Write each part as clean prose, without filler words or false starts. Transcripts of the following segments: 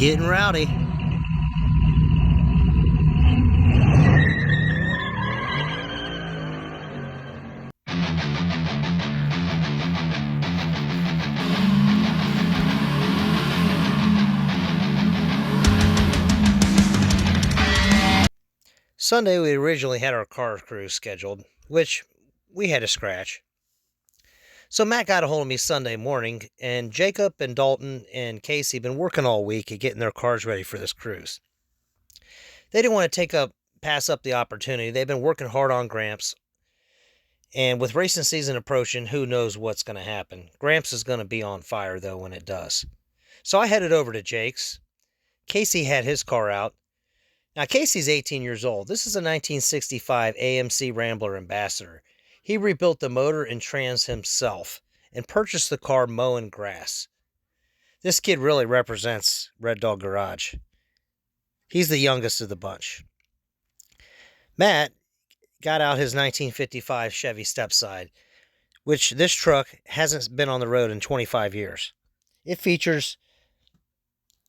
getting rowdy. Sunday, we originally had our car cruise scheduled, which we had to scratch. So Matt got a hold of me Sunday morning, and Jacob and Dalton and Casey have been working all week at getting their cars ready for this cruise. They didn't want to pass up the opportunity. They've been working hard on Gramps, and with racing season approaching, who knows what's going to happen. Gramps is going to be on fire, though, when it does. So I headed over to Jake's. Casey had his car out. Now, Casey's 18 years old. This is a 1965 AMC Rambler Ambassador. He rebuilt the motor and trans himself and purchased the car mowing grass. This kid really represents Red Dog Garage. He's the youngest of the bunch. Matt got out his 1955 Chevy Stepside, which this truck hasn't been on the road in 25 years. It features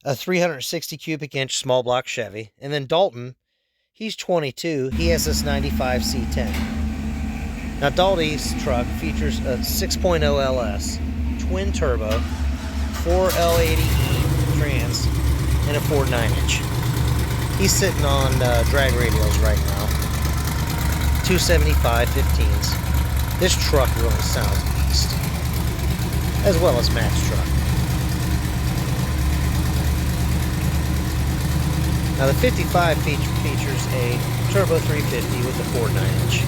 a 360 cubic inch small block Chevy. And then Dalton, he's 22. He has this 95 C10. Now, Dalton's truck features a 6.0 LS, twin turbo, 4 L80E trans, and a Ford 9-inch. He's sitting on drag radials right now, 275 15s. This truck really sounds beast, as well as Matt's truck. Now, the 55 features a turbo 350 with a Ford 9-inch.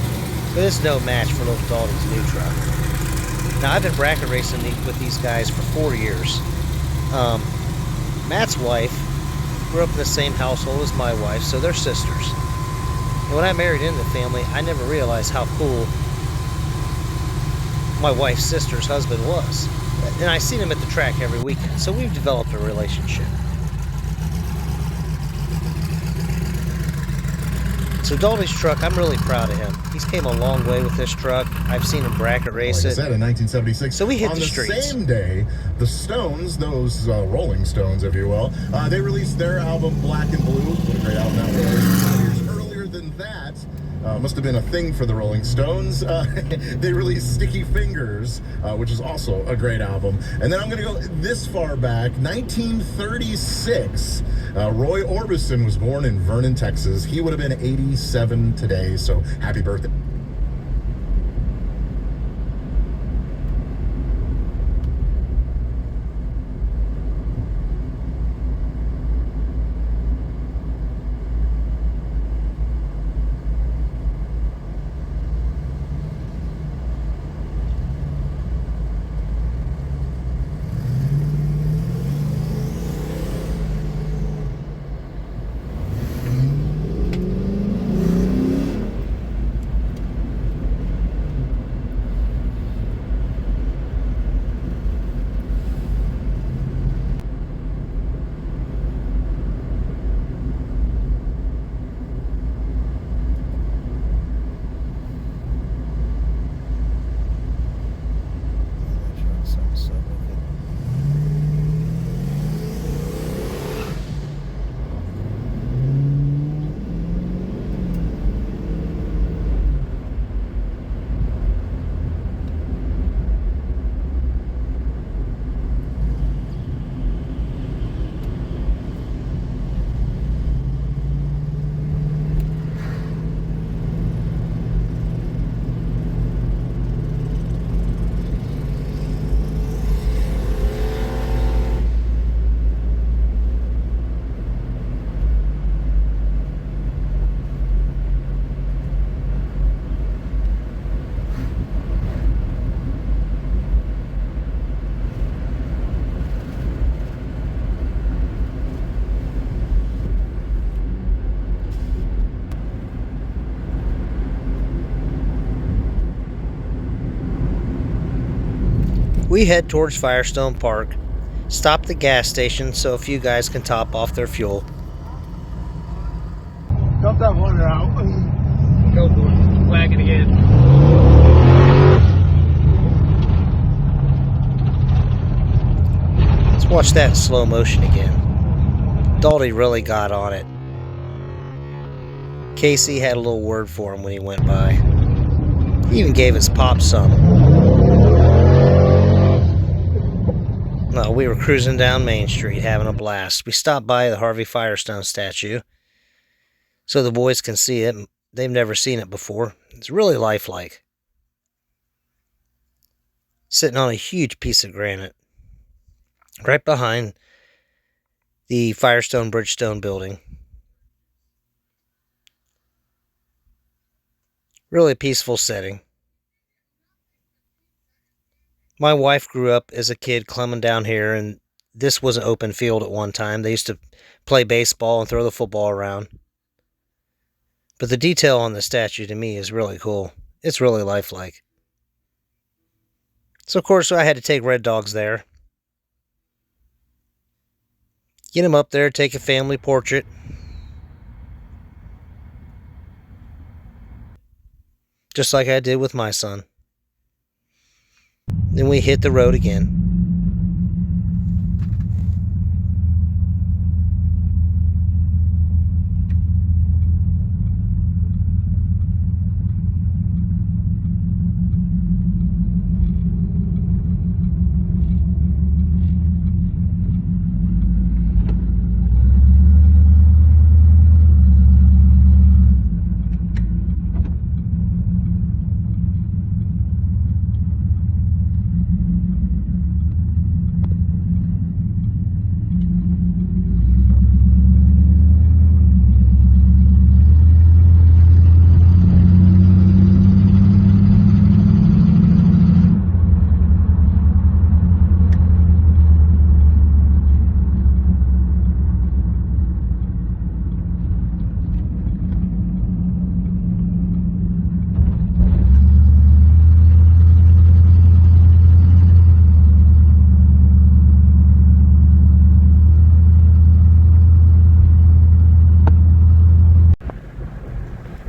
But it's no match for little Dalton's new truck. Now, I've been bracket racing with these guys for 4 years. Matt's wife grew up in the same household as my wife, so they're sisters. And when I married into the family, I never realized how cool my wife's sister's husband was. And I seen him at the track every weekend, so we've developed a relationship. So Dalton's truck, I'm really proud of him. He's came a long way with this truck. I've seen him bracket race it. Like I said, in 1976. So we hit the streets. On the same day, the Stones, those Rolling Stones, if you will, they released their album Black and Blue. What a great album that was. Years earlier than that, must have been a thing for the Rolling Stones. They released Sticky Fingers, which is also a great album. And then I'm going to go this far back, 1936. Roy Orbison was born in Vernon, Texas. He would have been 87 today, so happy birthday. We head towards Firestone Park, stop the gas station so a few guys can top off their fuel. Dump that water out. Go for it. Flag it again. Let's watch that in slow motion again. Dalty really got on it. Casey had a little word for him when he went by. He even gave his pop some. We were cruising down Main Street having a blast. We stopped by the Harvey Firestone statue so the boys can see it. They've never seen it before. It's really lifelike. Sitting on a huge piece of granite right behind the Firestone Bridgestone building. Really peaceful setting. My wife grew up as a kid climbing down here, and this was an open field at one time. They used to play baseball and throw the football around. But the detail on the statue to me is really cool. It's really lifelike. So, of course, I had to take Reddogs there. Get him up there, take a family portrait. Just like I did with my son. Then we hit the road again.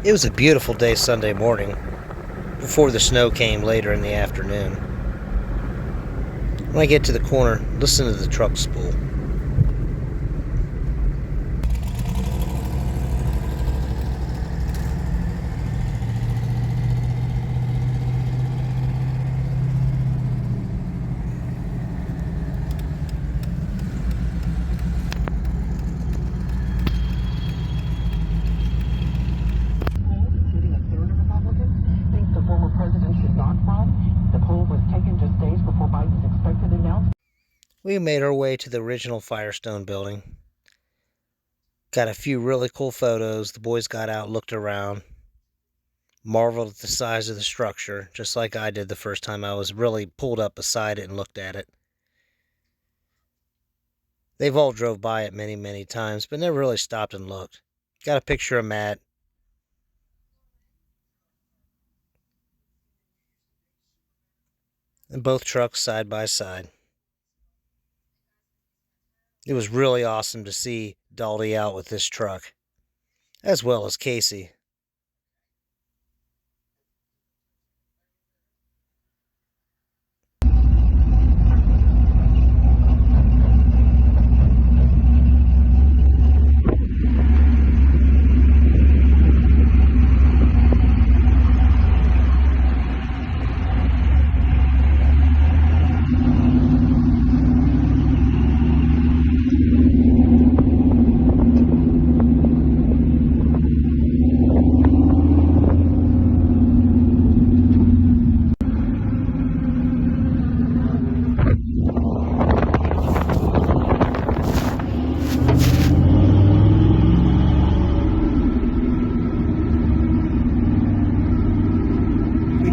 It was a beautiful day Sunday morning, before the snow came later in the afternoon. When I get to the corner, listen to the truck spool. We made our way to the original Firestone building. Got a few really cool photos. The boys got out, looked around, marveled at the size of the structure, just like I did the first time I was really pulled up beside it and looked at it. They've all drove by it many, many times, but never really stopped and looked. Got a picture of Matt. And both trucks side by side. It was really awesome to see Dalty out with this truck, as well as Casey.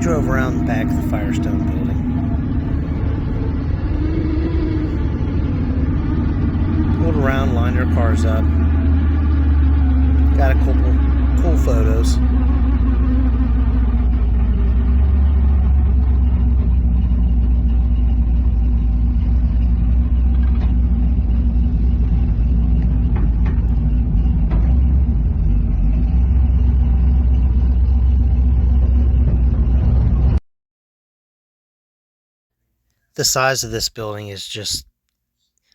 Drove around the back of the Firestone building. Pulled around, lined our cars up. Got a couple cool photos. The size of this building is just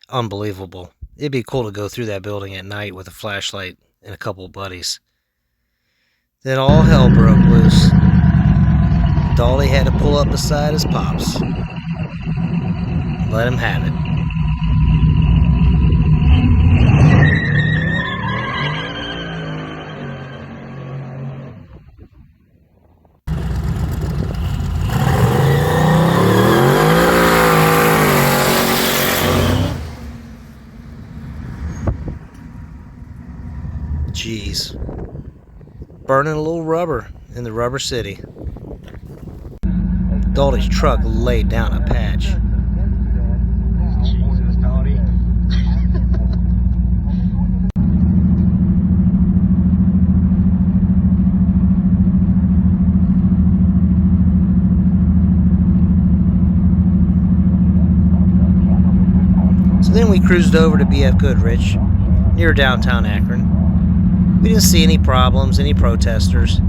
unbelievable. It'd be cool to go through that building at night with a flashlight and a couple of buddies. Then all hell broke loose. Dolly had to pull up beside his pops. Let him have it. Jeez. Burning a little rubber in the Rubber City. Dalty's truck laid down a patch. Jesus, Dalty. So then we cruised over to BF Goodrich, near downtown Akron. We didn't see any problems, any protesters.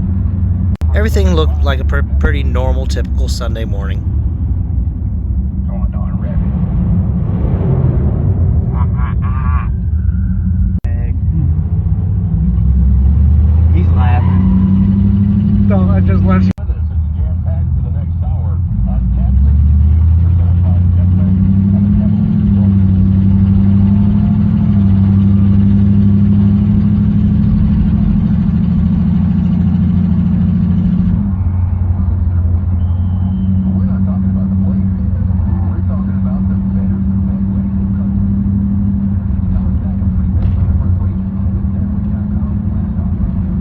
Everything looked like a pretty normal, typical Sunday morning. Come on, Don, rev it. He's laughing. So I just left.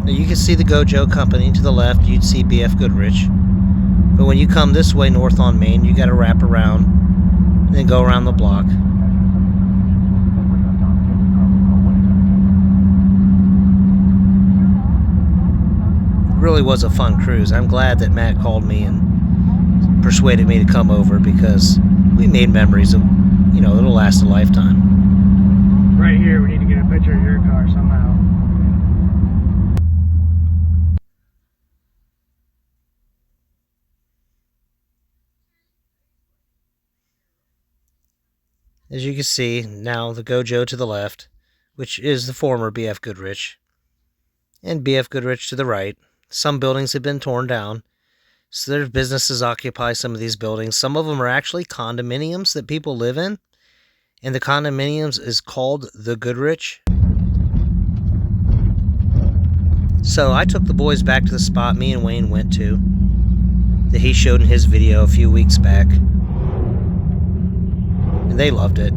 You can see the Gojo Company to the left. You'd see BF Goodrich. But when you come this way north on Main, you got to wrap around and then go around the block. It really was a fun cruise. I'm glad that Matt called me and persuaded me to come over, because we made memories of, it'll last a lifetime. Right here, we need to get a picture of your car somehow. As you can see, now the Gojo to the left, which is the former BF Goodrich, and BF Goodrich to the right. Some buildings have been torn down, so their businesses occupy some of these buildings. Some of them are actually condominiums that people live in, and the condominiums is called the Goodrich. So I took the boys back to the spot me and Wayne went to, that he showed in his video a few weeks back. And they loved it.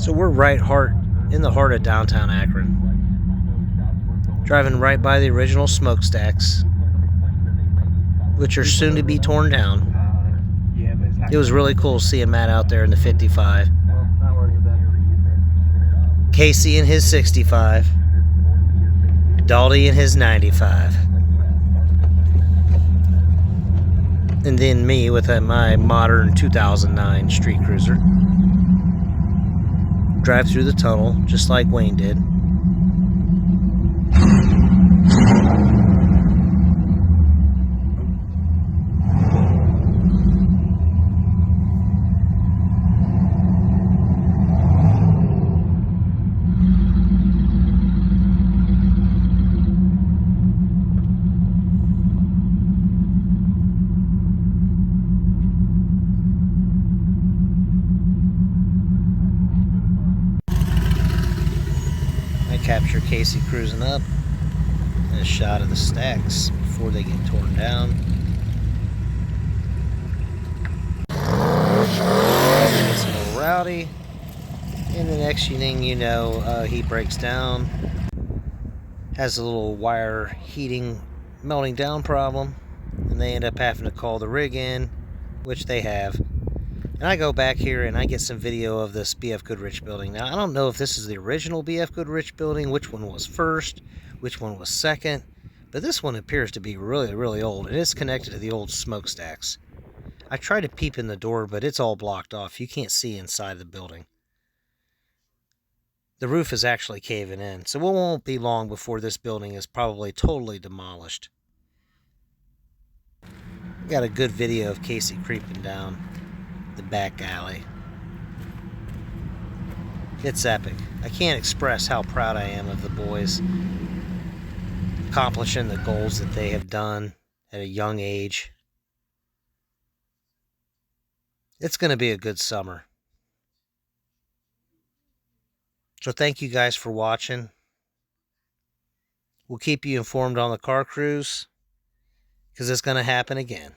So we're in the heart of downtown Akron. Driving right by the original smokestacks, which are soon to be torn down. It was really cool seeing Matt out there in the 55. Casey in his 65. Dalty in his 95. And then me with my modern 2009 street cruiser. Drive through the tunnel, just like Wayne did. Capture Casey cruising up, and a shot of the stacks before they get torn down. It's a little rowdy, and the next thing you know, he breaks down, has a little wire heating melting down problem, and and they end up having to call the rig in, which they have. And I go back here and I get some video of this BF Goodrich building. Now, I don't know if this is the original BF Goodrich building, which one was first, which one was second, but this one appears to be really, really old, and it's connected to the old smokestacks. I tried to peep in the door, but it's all blocked off. You can't see inside the building. The roof is actually caving in, so it won't be long before this building is probably totally demolished. Got a good video of Casey creeping down the back alley. It's epic. I can't express how proud I am of the boys accomplishing the goals that they have done at a young age. It's going to be a good summer. So thank you guys for watching. We'll keep you informed on the car cruise, because it's going to happen again.